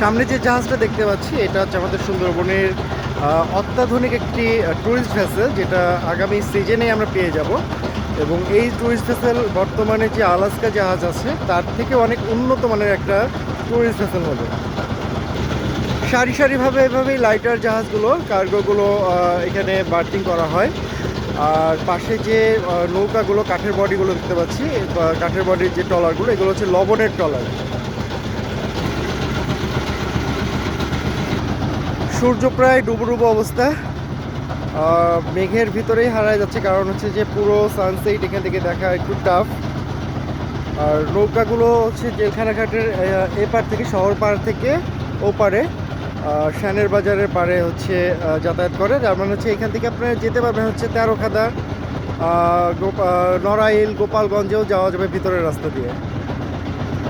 সামনে যে জাহাজটা দেখতে পাচ্ছি এটা হচ্ছে আমাদের সুন্দরবনের অত্যাধুনিক একটি ট্যুরিস্ট ভেসেল, যেটা আগামী সিজনে আমরা পেয়ে যাব। এবং এই ট্যুরিস্ট ভেসেল বর্তমানে যে আলাস্কা জাহাজ আছে তার থেকে অনেক উন্নত মানের একটা ট্যুরিস্ট ভেসেল হবে। সারি সারিভাবে এভাবেই লাইটার জাহাজগুলো কার্গোগুলো এখানে বার্থিং করা হয়। আর পাশে যে নৌকাগুলো কাঠের বডিগুলো দেখতে পাচ্ছি, কাঠের বডির যে ট্রলারগুলো, এগুলো হচ্ছে লবণের ট্রলার। সূর্য প্রায় ডুবো ডুবো অবস্থা, মেঘের ভিতরেই হারায় যাচ্ছে, কারণ হচ্ছে যে পুরো সানসেট এখান থেকে দেখা একটু টাফ। আর নৌকাগুলো হচ্ছে জেলখানা ঘাটের এপার থেকে, শহর পাড় থেকে ওপারে শ্যানের বাজারের পাড়ে হচ্ছে যাতায়াত করে। যার মানে হচ্ছে এখান থেকে আপনারা যেতে পারবেন হচ্ছে তেরোখাদা, নড়াইল, গোপালগঞ্জেও যাওয়া যাবে ভিতরের রাস্তা দিয়ে।